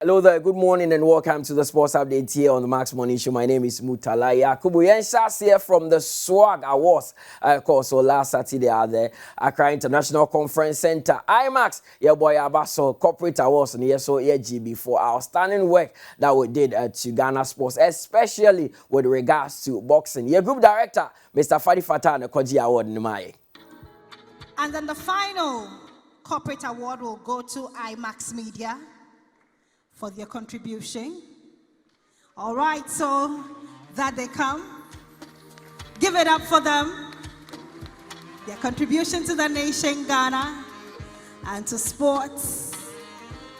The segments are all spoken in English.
Hello there, good morning and welcome to the Sports Update here on the Max Morning Show. My name is Mutala Yakubu. Yenshas here from the Swag Awards. Of course, so last Saturday at the Accra International Conference Center, IMAX, yeah boy, Abaso Corporate Awards, and yes, so yeah, GB for outstanding work that we did to Ghana Sports, especially with regards to boxing. Your group director, Mr. Fadi Fatah, and the Koji Award in May. And then the final corporate award will go to IMAX Media for their contribution. All right, so that they come. Give it up for them. Their contribution to the nation, Ghana, and to sports.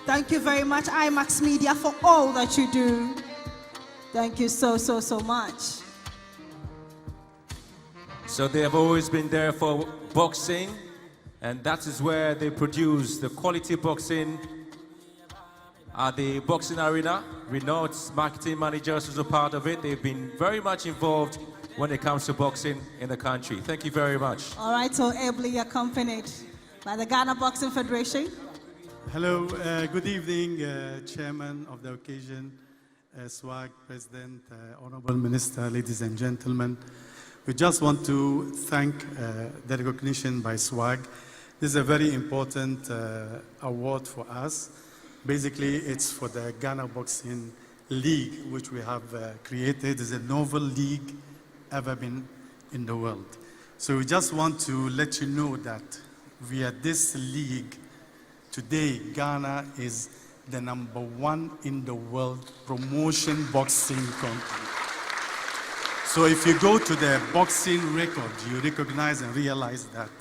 Thank you very much, IMAX Media, for all that you do. Thank you so much. So they have always been there for boxing, and that is where they produce the quality boxing at the boxing arena. Renault's marketing managers was a part of it. They've been very much involved when it comes to boxing in the country. Thank you very much. All right, so ably accompanied by the Ghana Boxing Federation. Hello, good evening, Chairman of the occasion, SWAG President, Honorable Minister, ladies and gentlemen. We just want to thank the recognition by SWAG. This is a very important award for us. Basically, it's for the Ghana Boxing League, which we have created. It's a novel league ever been in the world. So we just want to let you know that via this league, today Ghana is the #1 in the world promotion boxing country. So if you go to the boxing record, you recognize and realize that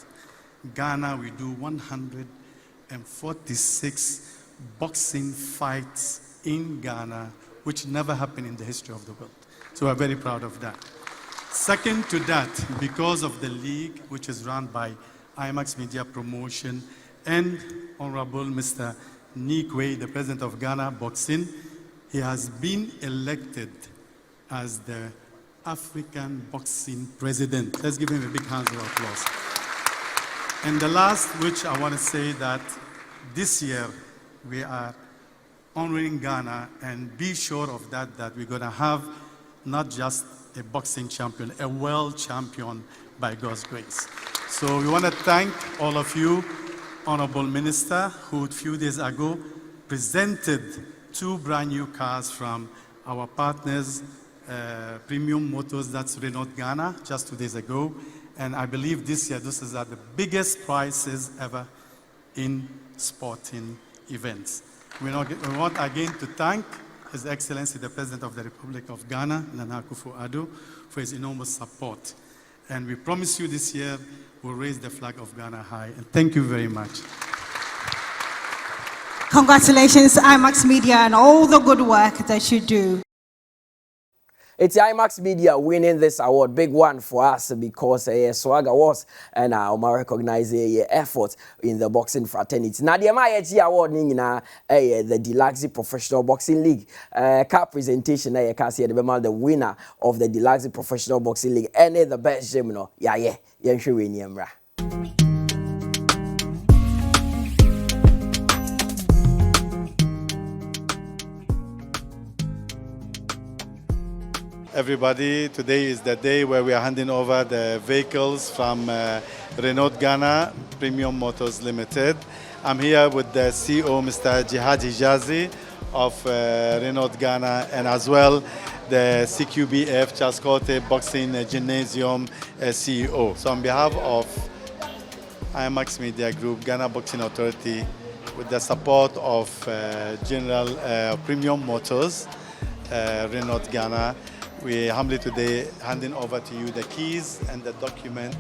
Ghana, we do 146 boxing fights in Ghana, which never happened in the history of the world. So we're very proud of that. Second to that, because of the league, which is run by IMAX Media Promotion and Honorable Mr. Nikwe, the President of Ghana Boxing, he has been elected as the African Boxing President. Let's give him a big hand of applause. And the last, which I want to say that this year, we are honoring Ghana, and be sure of that, that we're going to have not just a boxing champion, a world champion by God's grace. So we want to thank all of you, Honorable Minister, who a few days ago presented 2 brand new cars from our partners, Premium Motors, that's Renault Ghana, just 2 days ago. And I believe this year, this is the biggest prizes ever in sporting events. We want again to thank His Excellency, the President of the Republic of Ghana, Nana Akufo-Addo, for his enormous support. And we promise you this year, we'll raise the flag of Ghana high. And thank you very much. Congratulations, IMAX Media, and all the good work that you do. It's IMAX Media winning this award, big one for us because Swag Awards and I recognize your effort in the boxing fraternity. Now the MIG award the Deluxe Professional Boxing League cup presentation you can see the winner of the Deluxe Professional Boxing League and the best gym yeah. Everybody, today is the day where we are handing over the vehicles from Renault Ghana Premium Motors Limited. I'm here with the CEO, Mr. Jihad Hijazi of Renault Ghana, and as well the CQBF Chaskote Boxing Gymnasium CEO. So on behalf of IMAX Media Group, Ghana Boxing Authority, with the support of General Premium Motors, Renault Ghana, we humbly today handing over to you the keys and the document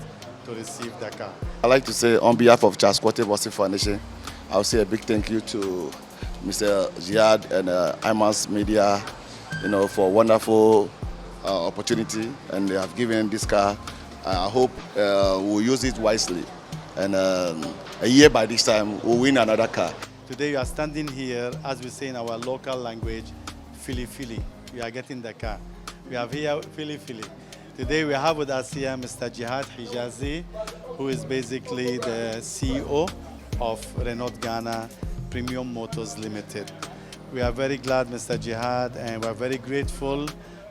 to receive the car. I'd like to say on behalf of Chaskote Boxing Foundation, I'll say a big thank you to Mr. Jihad and IMAX Media, for a wonderful opportunity, and they have given this car. I hope we'll use it wisely, and a year by this time we'll win another car. Today you are standing here, as we say in our local language, Philly Philly. We are getting the car. We have here Philly Philly. Today we have with us here Mr. Jihad Hijazi, who is basically the CEO of Renault Ghana Premium Motors Limited. We are very glad, Mr. Jihad, and we are very grateful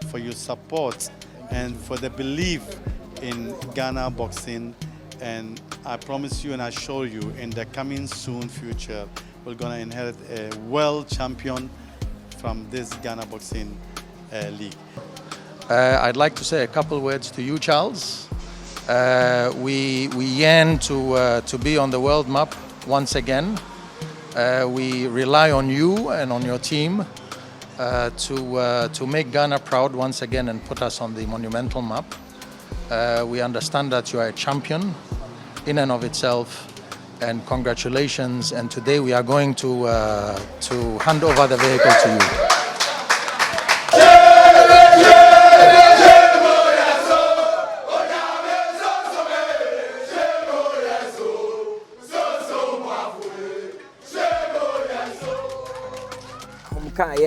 for your support and for the belief in Ghana boxing. And I promise you and I assure you, in the coming soon future, we're going to inherit a world champion from this Ghana boxing league. I'd like to say a couple words to you, Charles. We yearn to be on the world map once again. We rely on you and on your team to make Ghana proud once again and put us on the monumental map. We understand that you are a champion in and of itself, and congratulations. And today we are going to hand over the vehicle to you.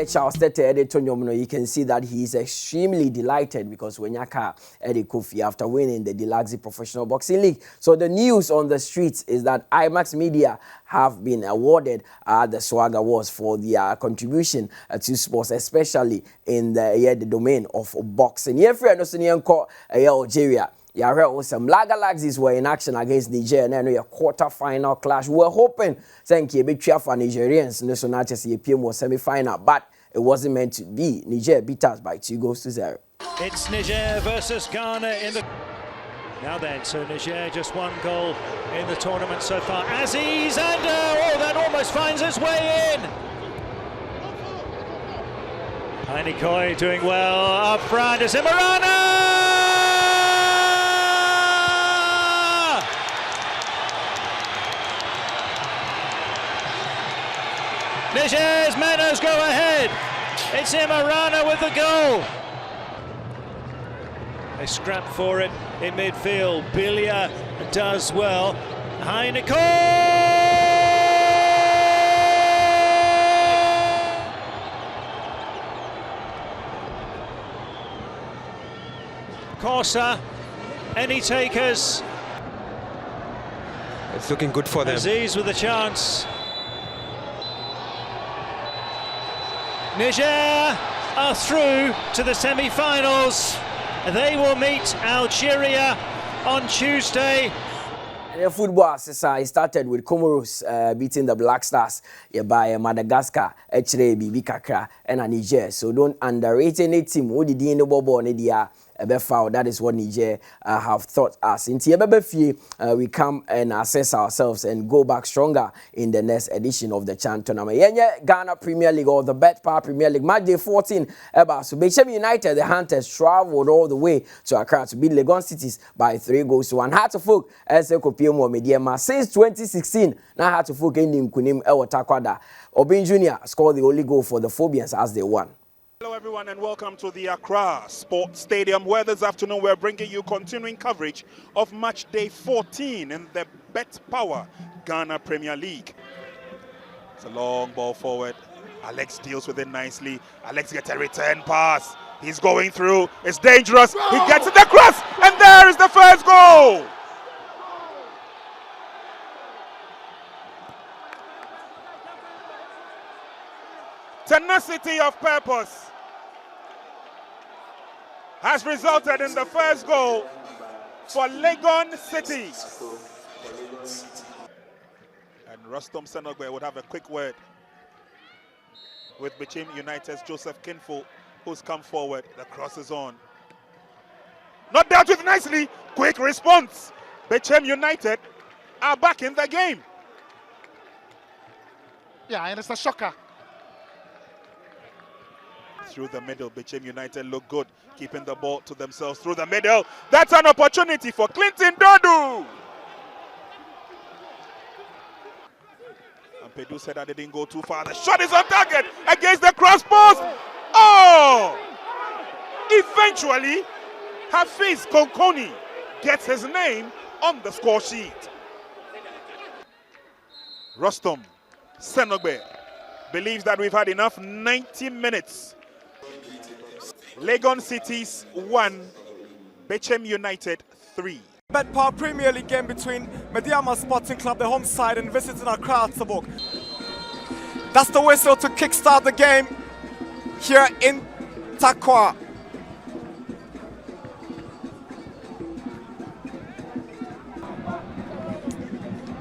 Charles you can see that he is extremely delighted because when Yaka Eddie Kofi after winning the Delaxi Professional Boxing League. So the news on the streets is that IMAX Media have been awarded the Swag Awards for their contribution to sports, especially in the domain of boxing. Algeria. Some Lagalaxis were in action against Niger and a quarter-final clash. We were hoping thank you big for Nigerians, so not just the PM was semi-final, but it wasn't meant to be. Niger beat us by 2-0. It's Niger versus Ghana in the... Now then, so Niger just one goal in the tournament so far. Aziz and that almost finds its way in. Heinikoi doing well up front. It's Imarana! Niger's Meadows go ahead. It's Imarana with the goal. They scrap for it in midfield. Bilia does well. Heinikoi! Corsa, any takers? It's looking good for them. Aziz with a chance. Niger are through to the semi-finals. They will meet Algeria on Tuesday. The football started with Comoros beating the Black Stars by Madagascar, Bibi Kakra, and Niger. So don't underrate any team. Who did the ball that is what Niger have thought us. In we come and assess ourselves and go back stronger in the next edition of the Chan tournament. Ghana Premier League or the Bet Power Premier League match day 14. So Bechem United, the Hunters, traveled all the way to Accra to beat Legon Cities by 3-1. Hartlepool, since 2016, now Hartlepool ending Kunim Takwada. Obin Jr. scored the only goal for the Phobians as they won. Hello everyone and welcome to the Accra Sports Stadium, where this afternoon we're bringing you continuing coverage of match day 14 in the Bet Power Ghana Premier League. It's a long ball forward. Alex deals with it nicely. Alex gets a return pass. He's going through. It's dangerous. He gets it across, and there is the first goal. Tenacity of purpose has resulted in the first goal for Legon City. And Rustom Senogbe would have a quick word with Bechem United's Joseph Kinfo, who's come forward. The cross is on. Not dealt with nicely. Quick response. Bechem United are back in the game. Yeah, and it's a shocker. Through the middle, Bechem United look good, keeping the ball to themselves through the middle. That's an opportunity for Clinton Dodu. And Pedu said that they didn't go too far. The shot is on target against the cross post. Oh! Eventually, Hafiz Konkoni gets his name on the score sheet. Rustom Senogbe believes that we've had enough. 90 minutes. Legon Cities 1, Bechem United 3. Bet Power Premier League game between Mediama Sporting Club, the home side, and visiting Accra Tabuk. That's the whistle to kickstart the game here in Takwa.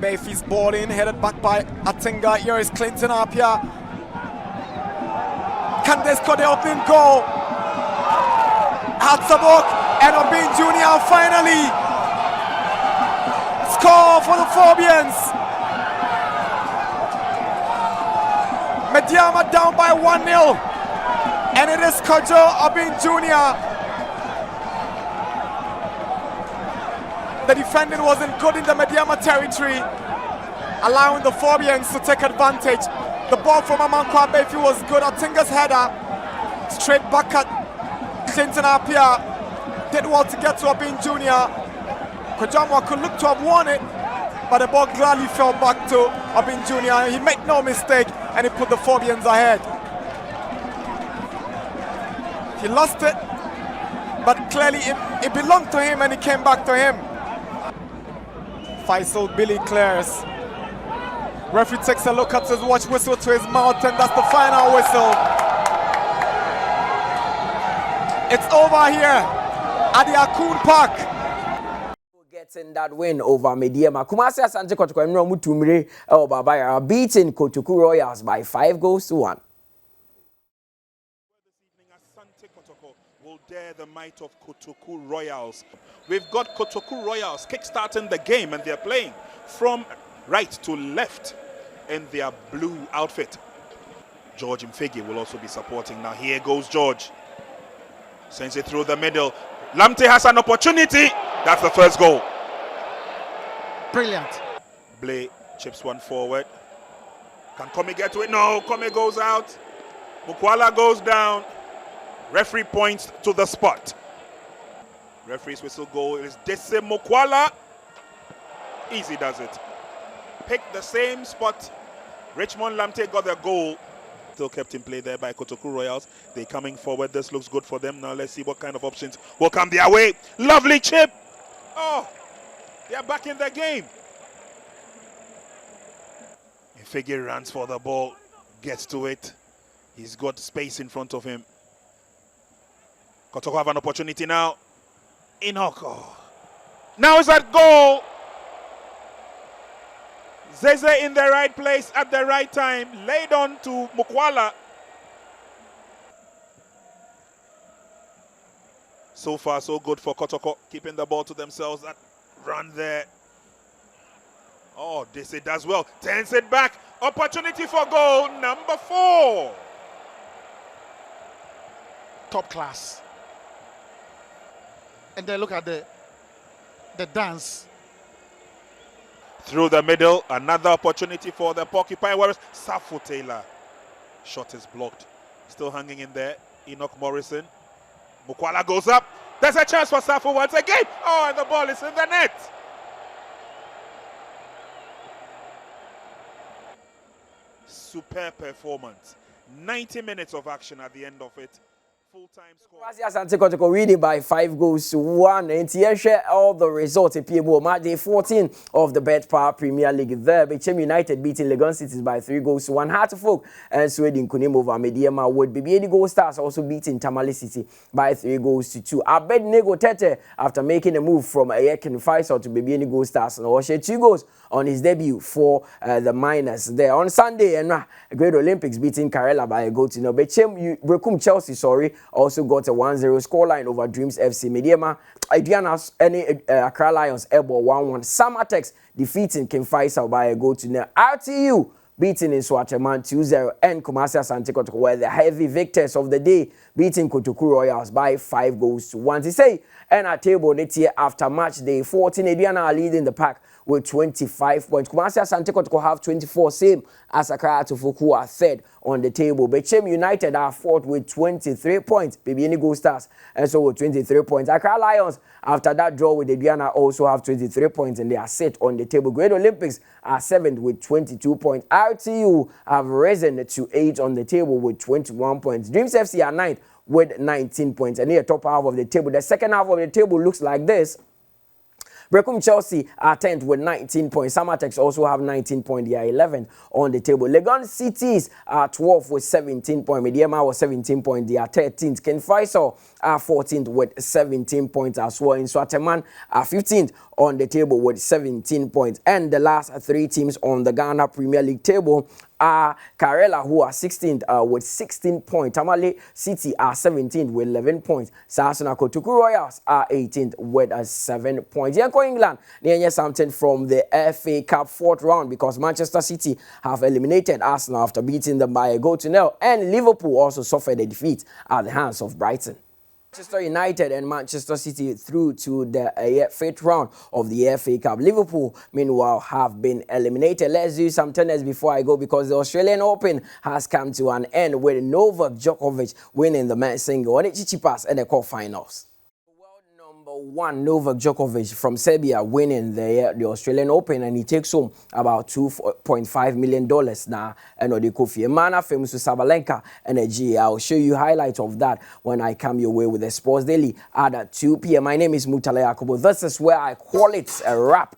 Mayfie's ball in, headed back by Atinga. Here is Clinton Apia. Can they score the opening goal? Hatzabok and Obin Jr. finally score for the Phobians. Mediama down by 1-0, and it is Kojo Obin Jr. The defending wasn't good in the Mediama territory, allowing the Phobians to take advantage. The ball from Amankwa Befi was good. Atinga's header straight back at Clinton Apia. Did well to get to Obin Jr. Kojamwa could look to have won it, but the ball gladly fell back to Obin Jr. He made no mistake and he put the Phobians ahead. He lost it, but clearly it belonged to him and it came back to him. Faisal Billy clears. Referee takes a look at his watch, whistle to his mouth, and that's the final whistle. It's over here at the Akun Park. Getting that win over Mediama. Kumasi Asante Kotoko Emro Mutumire Babaya beating Kotoku Royals by 5-1. Asante Kotoko will dare the might of Kotoku Royals. We've got Kotoku Royals kickstarting the game, and they're playing from right to left in their blue outfit. George Mfegi will also be supporting. Now here goes George. Sends it through the middle. Lamte has an opportunity. That's the first goal. Brilliant. Blay chips one forward. Can Kome get to it? No, Kome goes out. Mukwala goes down. Referee points to the spot. Referee's whistle goal is Dese Mukwala. Easy does it. Pick the same spot. Richmond Lamte got the goal. Still kept in play there by Kotoku Royals. They're coming forward. This looks good for them. Now let's see what kind of options will come their way. Lovely chip. Oh, they're back in the game. Ifege runs for the ball. Gets to it. He's got space in front of him. Kotoku have an opportunity now. Enoch. Oh. Now is that goal. Zeze in the right place at the right time, laid on to Mukwala. So far, so good for Kotoko, keeping the ball to themselves. That run there. Oh, Dese does well. Turns it back. Opportunity for goal, number 4. Top class. And then look at the dance. Through the middle, another opportunity for the Porcupine Warriors. Safu Taylor. Shot is blocked. Still hanging in there. Enoch Morrison. Mukwala goes up. There's a chance for Safu once again. Oh, and the ball is in the net. Superb performance. 90 minutes of action at the end of it. Full-time score. Asante Kotoko winning by 5-1. And here share all the results in PMO match day 14 of the Bet Power Premier League. There, Bechem United beating Legon Cities by 3-1. Hartlepool and Sweden Kunim over Mediama Wood. BBAD Gold Stars also beating Tamale City by 3-2. Abednego Tete, after making a move from Ayekin Faisal to BBAD Gold Stars, and Oshe 2 goals on his debut for the Miners. There on Sunday, and Great Olympics beating Karela by a goal to no. Bechem Brekum Chelsea, also got a 1-0 scoreline over Dreams FC. Mediama, Adriana's Accra Lions airball 1-1. Samatex defeating King Faisal by a goal to nil. RTU beating in Swatcherman 2-0, and Kumasi Asante Kotoko were the heavy victors of the day, beating Kotoku Royals by 5-1. To say, and at table next year after match day 14, Adriana are leading the pack with 25 points. Kumasi Asante Kotoko have 24, same as Accra Atufuk, who are third on the table. Bechem United are fourth with 23 points. BBN Gold Stars also with 23 points. Accra Lions, after that draw with Adriana, also have 23 points and they are set on the table. Great Olympics are seventh with 22 points. RTU have risen to 8th on the table with 21 points. Dreams FC are 9th with 19 points. And here, top half of the table. The second half of the table looks like this. Brecum Chelsea are 10th with 19 points. Samatex also have 19 points. They are 11th on the table. Legon Cities are 12th with 17 points. Mediama was 17 points. They are 13th. Ken Faisal are 14th with 17 points as well. In Swateman are 15th on the table with 17 points. And the last three teams on the Ghana Premier League table are Karela, who are 16th with 16 points. Tamale City are 17th with 11 points. Sasuna Kotuku Royals are 18th with 7 points. Yanko England, they hear something from the FA Cup 4th round because Manchester City have eliminated Arsenal after beating them by a goal to nil. And Liverpool also suffered a defeat at the hands of Brighton. Manchester United and Manchester City through to the 5th round of the FA Cup. Liverpool, meanwhile, have been eliminated. Let's do some tennis before I go because the Australian Open has come to an end with Novak Djokovic winning the men's single and Tsitsipas in the quarterfinals. Number 1 Novak Djokovic from Serbia winning the Australian Open, and he takes home about $2.5 million now. And the Kofi Emana famous to Sabalenka and I'll show you highlights of that when I come your way with the Sports Daily at 2 p.m. My name is Mutala Yakubu. This is where I call it a wrap.